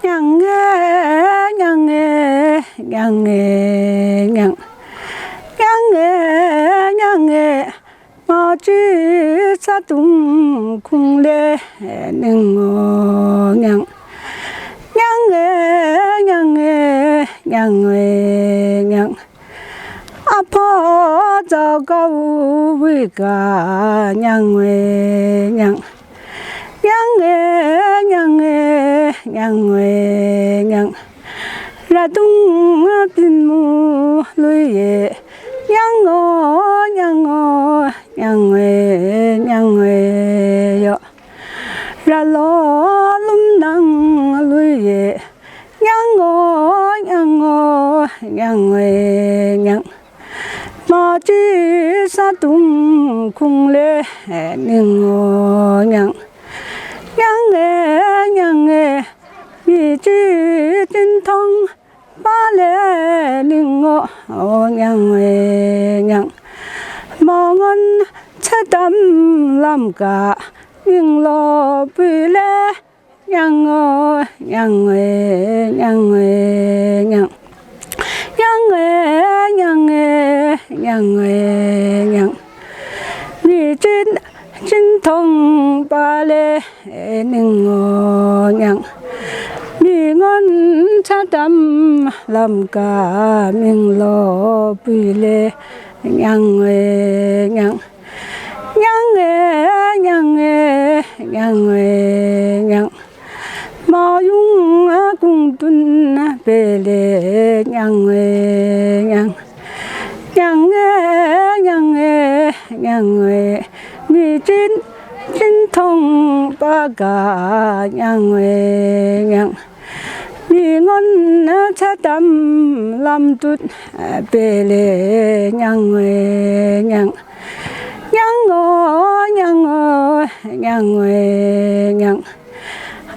nhang nghe nhang nghe nhang nghe nhang nhang nghe nhang nghe mà chỉ sa tung khung lệ nương ngô nhang nhang nghe nhang nghe nhang nghe nhang 아파 저거 위가 nhang nhang nhang nhang nhang nhang ra tung tin mu lui ye nhang ngô nhang yo ra lo lum nang lui ye nhang nhang mà chỉ sa tung khung lệ nương ngô nhang nhang nghe vì chỉ tinh thông ba lệ nương ngô nhang mà ngon cha tâm làm cả nhưng lo bị lệ nhang nhang nhang nhang vì chính thông ba lệ nương ngô nhang vì ngon cha tâm làm cả mình lo bị lệ nhang nhang nhang mà dung cùng tuân về lệ nhang vì chính thông ba cả nhang vì ngon cha tâm làm tụt về lệ nhang nhang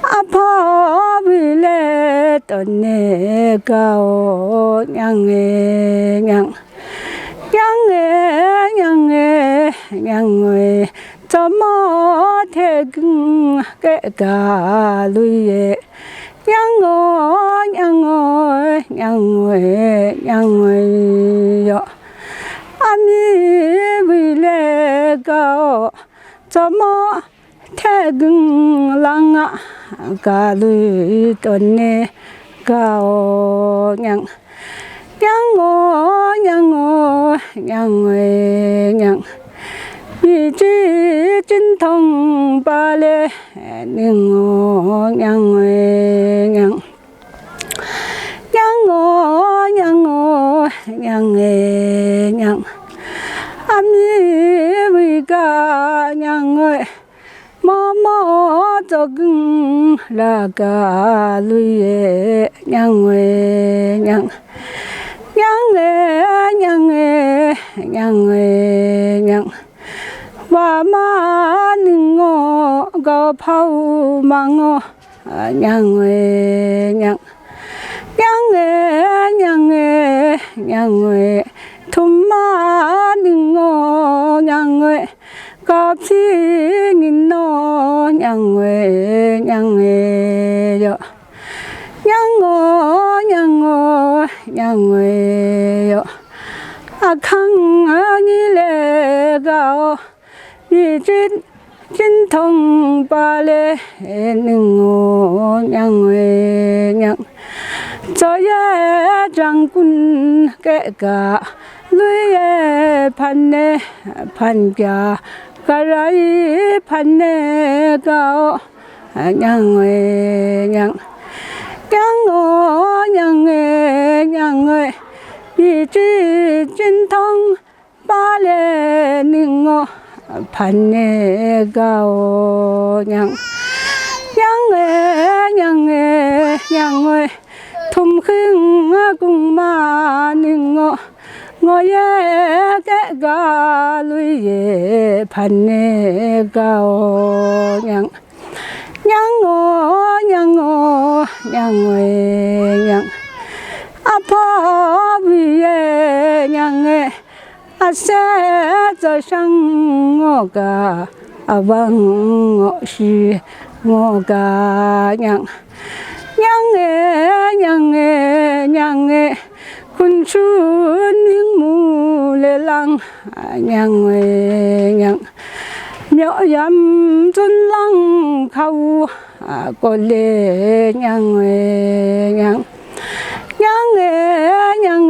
아파 빌레 떠내 가오 nhang 저모 태근 깨가 루예 요 아미 빌레 가오 저모 태근 랑아 가루 떠내 가오 nhang vì chỉ chính thông ba lệ nương ngô nhang ami vì cả nhang mama 저근 라가 루에 nhang và mà nương ngô go phao mang nhang thum ma nương ngô nhang có phi nghìn no nhang yo nhang yo khang ni lệ gạo vì chính thông ba lệ nương ngô nhang cho ye trang quân kệ cả lưỡi pan kia cái pan gạo nhang vì chính thông ba lệ nương ngô pan gạo nhang thum khưng cùng mà nương ngô ngô ye cái gà lui ye pan gạo nhang 아파 위에 nhang sẽ cho sang ngô cả vâng ngô sư ngô cả nhang nhang nhang nhớ yam chun lăng khâu có lệ nhang nhang nhang nhang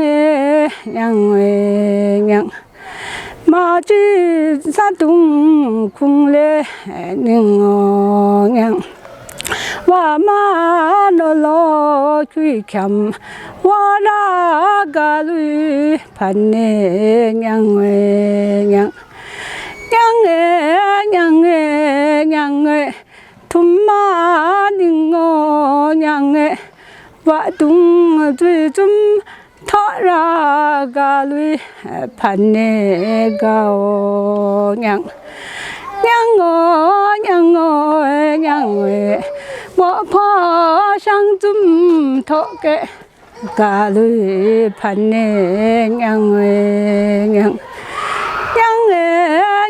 nhang nhang mà chỉ sa tung khung lệ nhang nhang wa ma no lo chui kham wa ra ga lui phan ne nhang nhang nhang nhang thum ma ning ngo nhang wa tung chui zum tho ra ga lui phan ne ga nhang nhang nhang bỏ phá sang zum thọ kệ cả lưỡi phản nè nhang nhang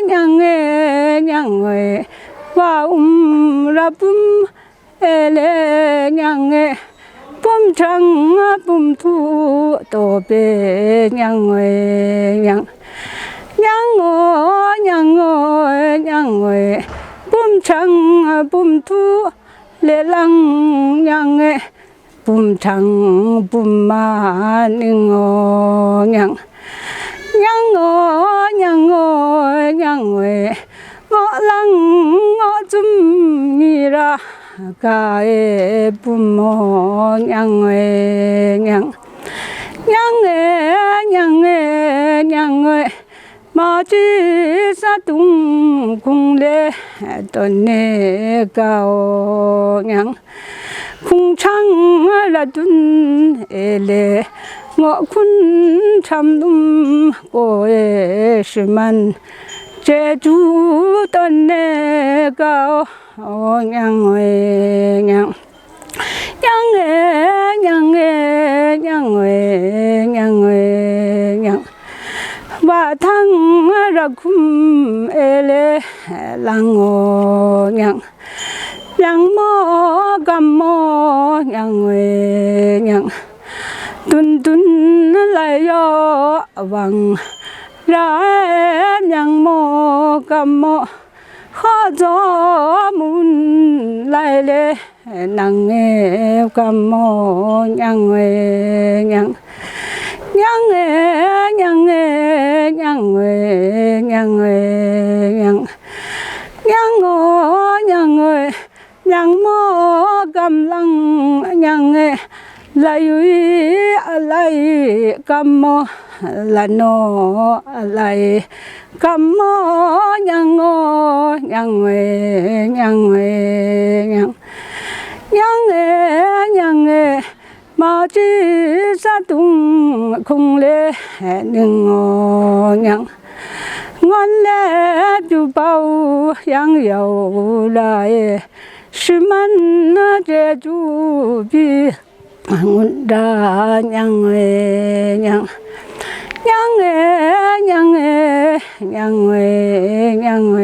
nhang nhang và ra bum ele nhang bum trăng bum thu tổ bê nhang nhang nhang nhang bum trăng bum thu lệ lăng nhang bum trăng bum ma ning nhang nhang nhang ngõ lăng ngõ zum ni ra ca bum nhang nhang nhang nhang mà chỉ sa tung khung lệ tuần nè cao nhang khung trăng là tuần lệ ngõ khun chăm lum cô sư man chế chú tuần nè cao nhang nhang nhang nhang nhang nhang nhang và thăng ra khum ele lang nhang nhang mo gam mo nhang nhang tun tun lại yo vang ra nhang mo gam mo khó gió mun lại le nang gam mo nhang nhang nhang nhang nhang nhang nhang nhang nhang mô gam lăng nhang lại gam mô là no lại gam mô nhang nhang nhang nhang nhang nhang mà chỉ sa tung khung lệ nương nhang ngon lệ du bao yang yêu lại sư man chế du bi ngon đa nhang nhang nhang nhang nhang nhang